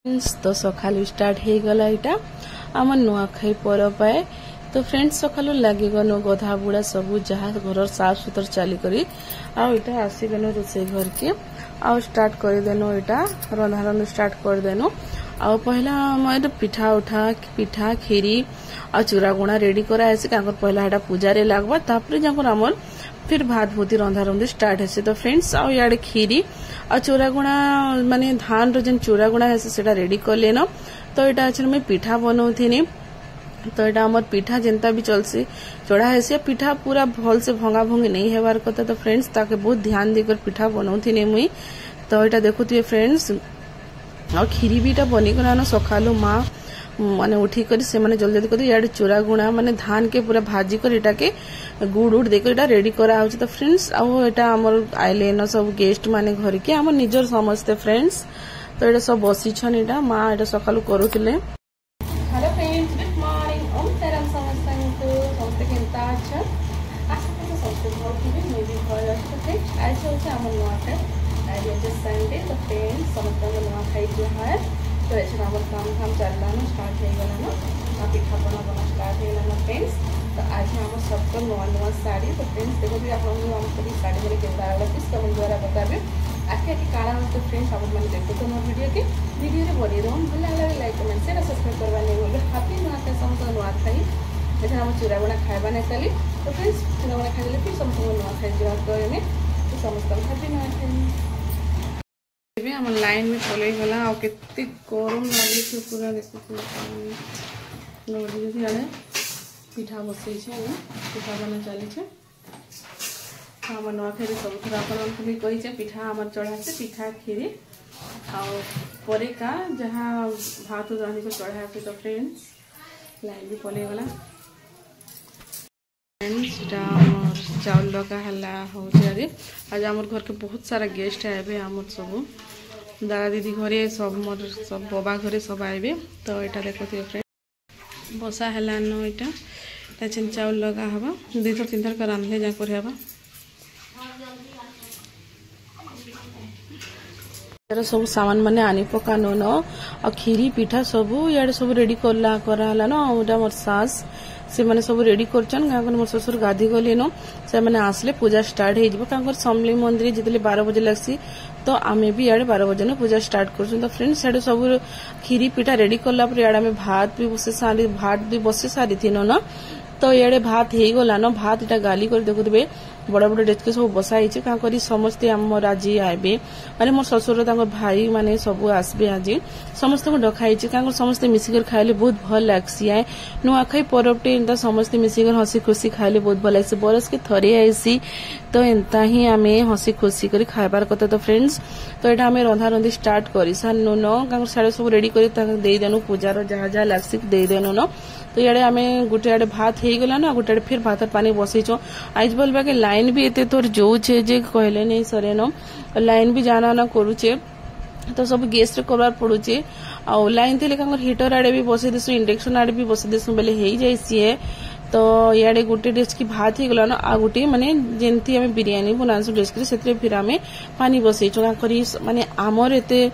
तो सकालू स्टार्ट हो गला यहाँ आम नुआखाई परब आए तो फ्रेंड्स सकालू लगेगन गधा बुड़ा सबू जहाँ घर साफ सुथर चलिक आसीगन रोसे घर के स्टार्ट करदेनु यहाँ रंधा रंध स्टार्ट करदेनु आ पहला आम पिठा उठा पिठा खीरी आ चूरा गुणा रेडी करासी पहला यहाँ पूजा रे लगवा तापर आमर फिर भात भूति रंधा रंधी स्टार्ट है तो फ्रेंड्स आड़े खीरी आ चूरा गुणा माने धान रो जेन चूरा गुणा है सेटा रेडी कर लेन तो यहाँ अच्छे मैं पिठा बनाऊनी तो यहाँ आमर पिठा जेनता भी चलसी चढ़ा है पिठा पूरा भल से भंगा भंगी नहीं हेबार कथा तो फ्रेंड्स ताके बहुत ध्यान देकर पिठा बनाऊनी मुई तो यहाँ देखुए फ्रेंड्स आ खीरी भी बनीकर सकालू माँ माने उठी कर से माने जल्दी जल्दी कर यार चूरा गुणा माने धान के पूरा भाजी कर इटा के गुड़ उड़ देकर इटा रेडी करा होची तो फ्रेंड्स आउ एटा हमर आइले न सब गेस्ट माने घर के हमर निजर समझते फ्रेंड्स तो एटा सब बसी छन इटा मां एटा सकालू करूतिले। हेलो फ्रेंड्स गुड मॉर्निंग ओम तेरम समस्त समस्त केनता अच्छा आशा करते सबसे बहुत भी मैं भी भल अछि आज होचे हमर नुआखाई आज होचे संडे तो फ्रेंड्स समस्त नुआखाई जो है तो ऐसे काम काम चलना स्टार्ट हो गला पिठा बना स्टार्ट हो गला फ्रेंड्स तो आज हम सबको नुआ नुआ साड़ी तो फ्रेंड्स देखो भी आप साड़ी मेरे कैसा लगा प्लीज कमेंट द्वारा बताबे आखिर काଣା तो फ्रेंड्स आप मैंने देखो तो मोर वीडियो रे बनी रहो भल लगे लाइक कमेंट शेयर सब्सक्राइब करवा नहीं बोले हैप्पी नुआखाई समस्त नुआखाई जैसे हम चूरा गुणा खाइबा नहीं कली तो फ्रेंड्स चूरा गुणा खाइले फिर समस्त नुआखाई जो कहमे तो समस्त हैप्पी नुआखाई हम लाइन में पलि गला आते गरम लगे पूरा देखते पिठा बसई पिठा बना चली आम नुआखाई सब थोड़ा आपको भी कही पिठा आम चढ़ा से पिठा खीरी आरे का जहाँ भात रांधि को चढ़ा से तो फ्रेंड्स लाइन भी पलि गला चाउल लगा हला हो आज आम घर के बहुत सारा गेस्ट आए आम सब दादा दीदी घरे सब मोर सब बाबा घरे सब आए तो यहाँ देखते फ्रेंड बसा है यहाँ चेन चाउल लगा हवा दुई थर तीन थर का रांधले जा कर सब सामान माने आनी पकानो न और खीरी पिठा सब इे सब रेडी कराला न मोर सास से माने सब रेडी करछन मोर ससुर गाधी गले न से माने आसले पूजा स्टार्ट हो जिवो समली मंदिर जितले 12 बजे लगसी तो आमे भी इे 12 बजे न पूजा स्टार्ट कर तो फ्रेंड्स इे सब खीरी पिठा रेडी करला इे भात भी बसे सारी थी न तो इे भात हो गला न भात इटा गाली कर देखुवे बड़ बड़ डेचके सब बसाई क्या करी समस्ते आमर आज आए माने मोर ससुर भाई माने सब आसबे आज समस्त को डखाई क्या समस्ते मिसिकर खाइले बहुत भल लगसी आए नुआखाई परबटे एंता समस्ते मिसिकर हसी खुशी खाइले बहुत भल लगसी बरस के थरे आईसी तो एंता ही आमे हसी खुशी करी खाइबार कथा तो फ्रेंड्स तो यहाँ आम रंधा रंधी स्टार्ट कर सारू न सारे सब रेडी कर देनु पूजार जहाँ जहाँ लगसी देदेनु न तो इे आम गोटे आड़े भात हो गला ना गोटे फिर भात पानी बसईच आज बोलबा के लाइन भी एते तोर जोचे जे कहले नहीं सरे न लाइन भी जाना ना करुचे तो सब गैस रे करवार पड़ुचे आ लाइन थे हिटर आड़े भी बसई देसु इंडक्शन आड़े भी बसई देसु बेले हो जाए तो इे गोटे डेचकी भात हो गला ना आ गोटे माने जेमती आम बिरियानी बनासु डेचकी से फिर आम पानी बसईचु करी माने आमर एते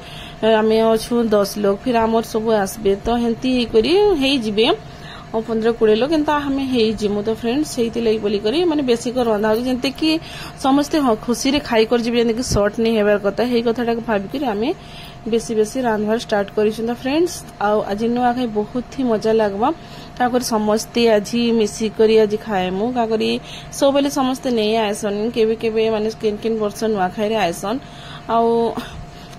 आम अच्छु 10 लोग फिर आमर सब आसबे तो हेंती हो 15-20 लोग एंता हमें हो तो फ्रेंड्स से बोलिक माने बेसी कर रंधा हो जंते कि समस्ते खुशी रे खाई कर जीवे कि सर्ट नहीं हेबार कथा हे कथाटा भाविक आम बेसी बेसी रांधवार स्टार्ट कर फ्रेंड्स आज नुआखाई बहुत ही मजा लगवा क्या समस्ते आज मिसिक आज खाएमु क्या सब बेले समस्ते नहीं आएसन केवे माने किन वर्ष नुआखाई आएसन आउ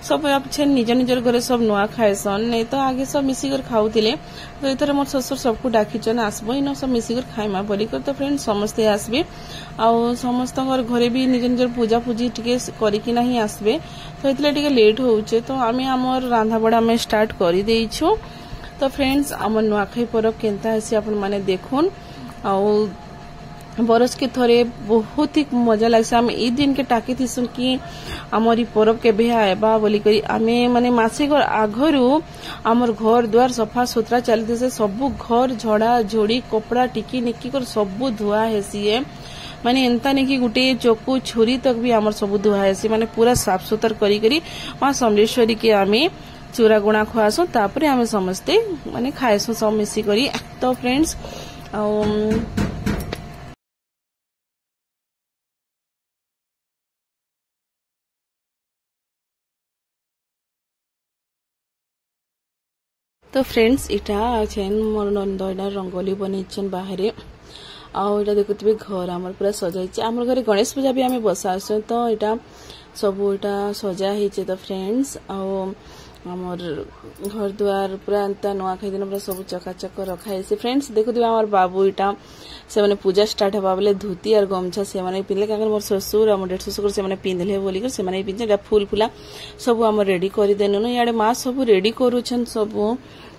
सब अच्छे निज निजर घरे सब नुआ खाएसन नहीं तो आगे सब मिसिकर खाऊले तो इधर मोर ससुर सबको डाकीचन आसबो इन सब मिसिकर खाइमा बोलिकर तो फ्रेंड समस्ते आसबे आउ समस्त घरे भी निज निजर पूजा पूजी टिके करिकी नहीं आसबे तो इतले टिके लेट होउचे तो आमे हमर रांधा बड़ा में स्टार्ट करी देइछु तो फ्रेंड्स हमर नुआखाई परब केनता हेसी आपन माने देखुन आउ बरस के थरे बहुत ही मजा लगसे आम ई दिन के टाकी थीसु कि आमर परब के आएबा बोलिक आमे माने मासे आघरू आमर घर द्वार सफा सुतरा चलती से सबू घर झड़ा झोड़ी कपड़ा टिकी निकी कर सबू धुआ हेसी माने एंता नहीं कि गोटे चक्कू छुरी तक भी आमर सब धुआ हेसी माने पूरा साफ सुथर करी माँ समलेश्वरी के आमे चूरा गुणा खुआसु तापर आम समस्ते माने खाएसु सब मिसी करी। तो फ्रेंड्स तो फ्रेंड्स इटा छेन मोर नंद इटा रंगोली बनईछन बाहर आउ इटा देखुथिबे घर हमर पूरा सजाइछे। हमर घरे गणेश पूजा भी आमे बसासु तो इटा सब इटा सजा हिचे। तो फ्रेंड्स आउ हमर घर द्वार पूरा अंता नुआ खाई दिन पूरा सब चकाचक रखा है। फ्रेंड्स देखुथिबे हमर बाबू इटा से माने पूजा स्टार्ट हवा बेले धोती और गमछा से माने पिनले काकर मोर ससुर और मोर डेढ़ ससुर से माने पिनले बोली कर से माने पिनले एटा फूल फुला सब हम रेडी करि देनु न। याडे मां सब रेडी करूछन सब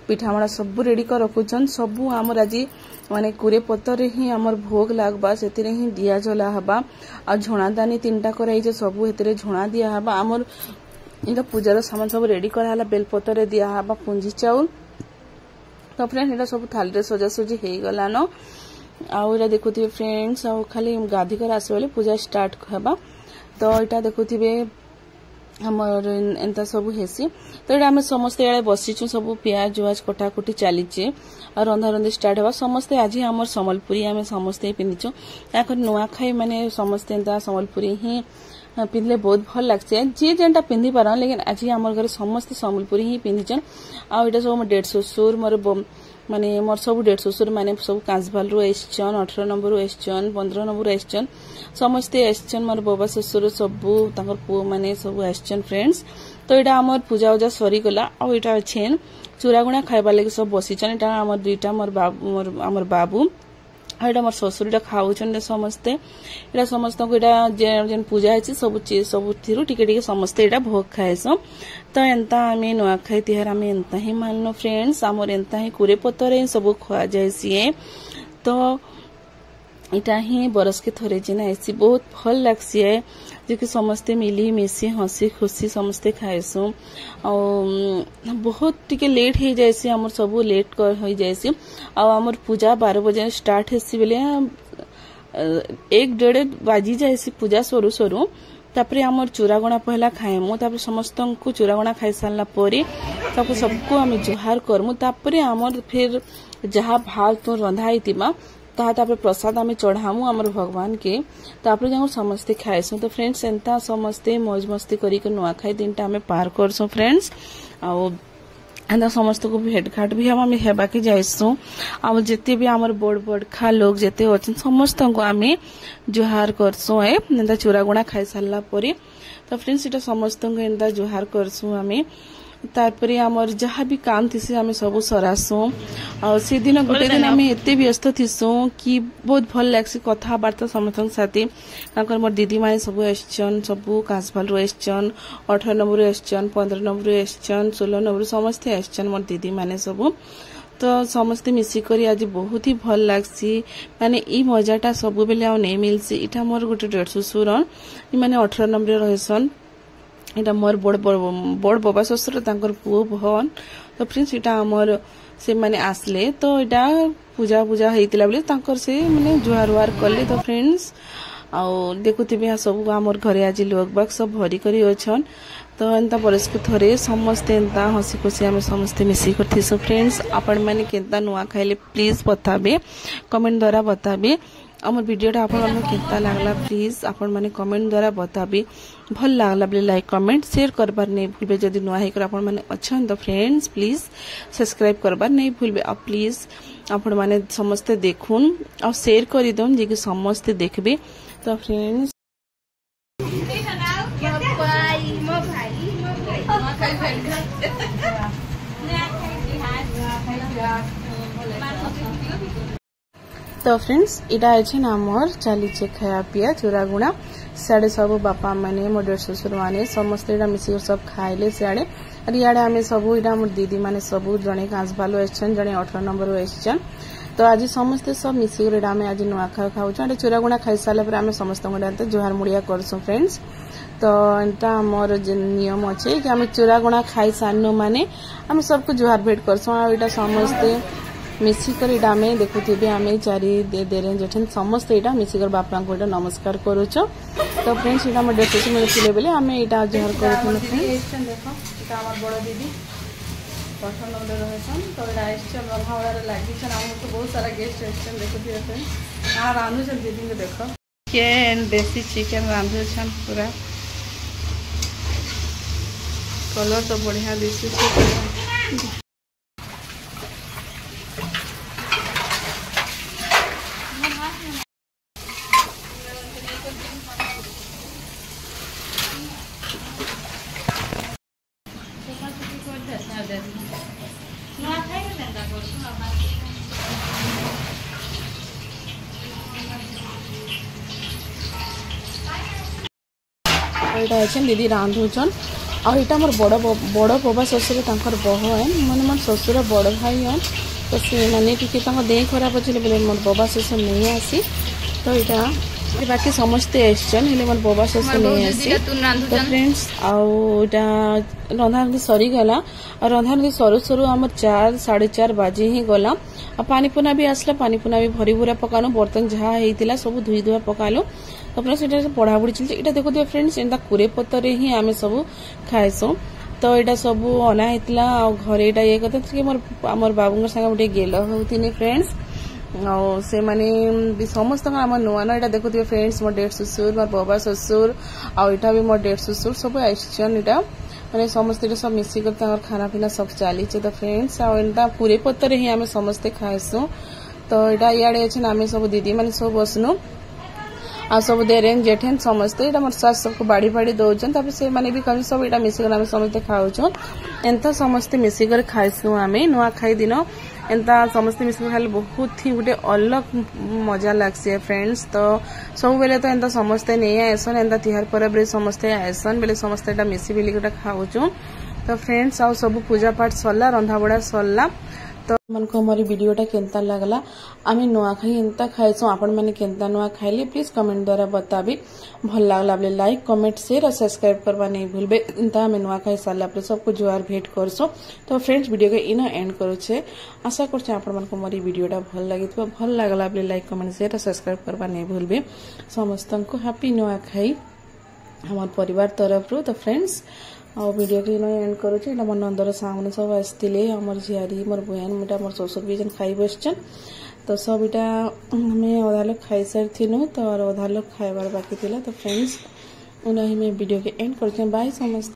पिठामड़ा सब रेडी कर रखुछन। सब हमर आज माने कुरे पत्तर ही हमर भोग लागबा सेतिरे ही दिया जला हबा आ झोणा दानी तीनटा कराई जे सब हेतरे झोणा दिया हबा। हमर इनका पूजार सामान सब रेडी कराला बेलपतर दिया हबा पुंजी चाउल। तो फ्रेंड इटा सब थाली रे सजासजी हे गला न। आउ इटा देखुथिबे फ्रेंड्स आउ खाली गाधी कर आसे वाले पूजा स्टार्ट हबा। तो इटा देखुथिबे हमर एंता सब हेसी। तो इटा हम समस्त याडे बसिछु सब प्याज वाज कटाकुटी चलीचे और रंधा रंधी स्टार्ट हबा। समस्त आज हमर संबलपुरी हम समस्त पिंधिछु ताकर नुआ खाई माने समस्त एंता संबलपुरी ही पिंधले बहुत भल लागছে। जे जेनटा पिंधि पारन लेकिन आज हमर घर समस्त संबलपुरी ही पिंधिछन। आ इटा सब मोर डेढ़ ससुर मोर माने मोर सब डेढ़ ससुर माने सब कांसभाल रो एसचन 18 नंबर रो एसचन 15 नंबर रो एसचन समस्ते एसचन मोर बाबा ससुर सब ताकर पु माने सब एसचन फ्रेंड्स। तो इटा हमर पूजा उजा सरी गला। आ इटा छेन चूरा गुणा खाइबा लागि सब बसिछन। इटा हमर दुईटा मोर बाबू एटा मोर ससुर इटा खाउछन समस्ते। इटा समस्त को इटा जेन पूजा है सब चीज सब थिरु टिके टिके समस्ते इटा भोग खाएसो। तो एंता आमे नुआ खाई तिहार आमे एंता ही माननो फ्रेंड्स। हमर एंता ही कुरे पत्तर सब खुआ जायसी। तो इटा ही बरस के थरे जिना ऐसी बहुत भल लागसी है जो कि समस्ते मिली मिसी हसी खुशी समस्ते खाएसु। बहुत टिके लेट हो जायसी हमर सब लेट कर हो जायसी। हमर पूजा 12 बजे स्टार्ट हेसी बेले 1-1.5 बाजी जायसी पूजा सरू सरू। तापरे हमर चूरागणा पहला खाएमु तापर समस्त को चूरागणा खाई सारला परे तापर सबको हम जुहार करमु। तापरे हमर फिर जहा भात तो रंधा आइतिबा तापर प्रसाद आमे चढ़ामु हमर भगवान के तापर जाऊ समस्ते खाएसु। तो फ्रेंड्स एंता समस्ते मौज मस्ती करी के नुआ खाई दिनटा आमे पार करसु फ्रेंड्स। आउ एंता समस्त को भेट घाट भी हम हेबा के जाइसु। आउ जेते भी हमर बड़ खा लोग जेते अछन समस्त को आमे जुहार करसु है एंता चूरा गुणा खाई सारला परे। तो फ्रेंड्स इटा समस्त को एंता जुहार करसु आमे। तारपरे हमर जहाँ भी काम थिसे आमे सब सरासु। और से दिन गोटे दिन आमे एते व्यस्त थिसु कि बहुत भल लागसी कथा वार्ता समस्त साथी काकर मोर दीदी माने सब एसचन सब कांसभाल रो एसचन 18 नंबर एसचन 15 नंबर एसचन 16 नंबर समस्त एसचन मोर दीदी माने सब। तो समस्ते मिसी करी आज बहुत ही भल लागसी माने ई मजाटा सब बेले आ नै मिलसी। इटा मोर गोटे डेढ़ ससुरन ई माने 18 नंबर रहसन। इटा मोर बड़ बाबा ससुर तांकर पुओ भवन। तो फ्रेंड्स इटा हमर से माने आसले तो इटा पूजा पूजा हेतिला बेले तांकर से माने जुहार वार करले। तो फ्रेंड्स आउ देखुथिबे सब हमर घरे आज लोग बाग सब भरी करी अछन। तो एंता बरस के थरे समस्ते एंता हसी खुशी आमे समस्ते मिसी करथिसो फ्रेंड्स। आपण माने केंता नुआ खाइले प्लीज बताबे कमेंट द्वारा बताबे। हमर वीडियोटा आपण माने केंता लागला प्लीज आपण माने कमेंट द्वारा बताबे। भल लागला बेले लाइक कमेंट शेयर करबार नहीं भूलबे। जदि नुआ हेकर आपण माने अछन तो फ्रेंड्स प्लीज सब्सक्राइब करबार नहीं भूलबे। अब प्लीज आपण माने समस्ते देखुन और शेयर करि दोन जे कि समस्ते देखबे। तो फ्रेंड्स तो फ्रेंड्स इटा अच्छे हमर चलीचे खाया पिया चूरा गुणा साढ़े सब बापा माने मोर डेढ़ ससुर माने समस्त इटा मिसी सब खाइले सियाड़े। और इयाड़े आमे सब इटा मोर दीदी माने सब जने कांसभाल एसचन जने 18 नंबर एसचन। तो आज समस्ते सब मिसी इटा आमे आज नुआ खा खाउछन। चूरा गुणा खाई सारला पर आमे समस्त गोटे जुहार मुड़िया करसु फ्रेंड्स। तो एंता हमर जे नियम अच्छे कि आमे चूरा गुणा खाई सारनो माने आमे सबको जुहार भेट करसु। आ इटा समस्ते मिसिकर इटा आमे देखुथिबे आमे चारि देरे जेठन समस्त इटा मिसिकर बापा को इटा नमस्कार करूछो। तो फ्रेंड्स इटा हमर डेट में थिले बेले आमे इटा जुहार करथुन फ्रेंड्स। देखो इटा हमर बड़ दीदी पठन रहसन तो यहाँ रंधावड़ा लगी आम तो बहुत सारा गेस्ट आसन देखुए फ्रेंड्स हाँ रांधुन दीदी को देख चिकेन देसी चिकेन रांधुन पूरा कलर तो बढ़िया दिशुचे दीदी रांधुचन आईटा मोर बड़ बड़ बबा शशुर तंकर बह मैंने मोर शशुर बड़ भाई हन तो से मैंने टी देह खराब अच्छे बोले मोर बबा शशुर नहीं आसी तो यहाँ बाकी समस्ते आसन मोर बबा शशुर नहीं आसी तो फ्रेंड्स आटा रंधारंधि सरीगला और रंधारंधि सरू सरू आम 4 साढ़े 4 बाजे ही गला और पानी पुना भी आसला पानी पुना भी भरी भूरा पकालु बर्तन जहाँ होता सब धुई धुआ पकालु तो फ्रेंड्स पढ़ापढ़ी चलती यहाँ देखो फ्रेंड्स एंता कुरे पतर ही आम सब खाएसु तो यहाँ सब अना होता घरे यहाँ ये करते कि मोर बाबू संगे गोटे गेल होती फ्रेंड्स से माने समस्त आम नुआ नुआ यहाँ देखुए फ्रेंड्स मोर डेढ़ ससुर मोर बबा ससुर आटा भी मोर डेढ़ ससुर सब आसन यहाँ मैंने समस्ते सब मिसिक खाना पीना सब चली तो फ्रेंड्स आंता पूरे पतर ही आम समस्ते खाएसु तो यहाँ इे अच्छे आम सब दीदी मैंने सब बसनु आ सब देरेन जेठेन समस्ते यहाँ मोर सास सबको बाड़ी बाड़ी दौन से मैंने भी कभी सब यहाँ मिसिक आम समस्ते खाऊन एंता समस्ते मिसिक खाइसु आम नुआ खाई दिन एंता समस्ते मिसिक खाले बहुत ही गोटे अलग मजा लगसी फ्रेंड्स तो सब बेले तो एंता समस्ते नहीं आसन एंता तिहार पर्व समस्ते आसन बेले समस्ते यहाँ मिसी मिली गोटे खाऊँ तो फ्रेंड्स आ सब पूजा पाठ सरला रंधाबड़ा सरला तो मन को हमारी वीडियोटा केंता लगला आम नुआखाई एंता खाइसु आपण मैंने केंता नुआ खाइले प्लीज कमेंट द्वारा बताबी भल लगला बोले लाइक कमेंट शेयर और सब्सक्राइब करवा नहीं भूलबे एंता आम नुआखाई सारा सबको जुआर भेट करसु तो फ्रेंड्स वीडियो के इन एंड करुचे आशा करछे आपण मन को हमारी वीडियोटा भल लगी भल लगला बोले लाइक कमेंट शेयर और सब्सक्राइब करवा नहीं भूलबे समस्त को हैप्पी नुआखाई हमार परिवार तरफ तो फ्रेंड्स आ वीडियो के एंड करुचे मोर नंदर सामने सब आसते मोर झियारी मोर बुआन मोटा मोर ससुर भी जन खाई बसन तो सब यहाँ आम अधा लोग खाई सारी तो अधा लोग खाइबार बाकी थी तो फ्रेंड्स उन्हें मैं वीडियो के एंड कर बाय समस्त।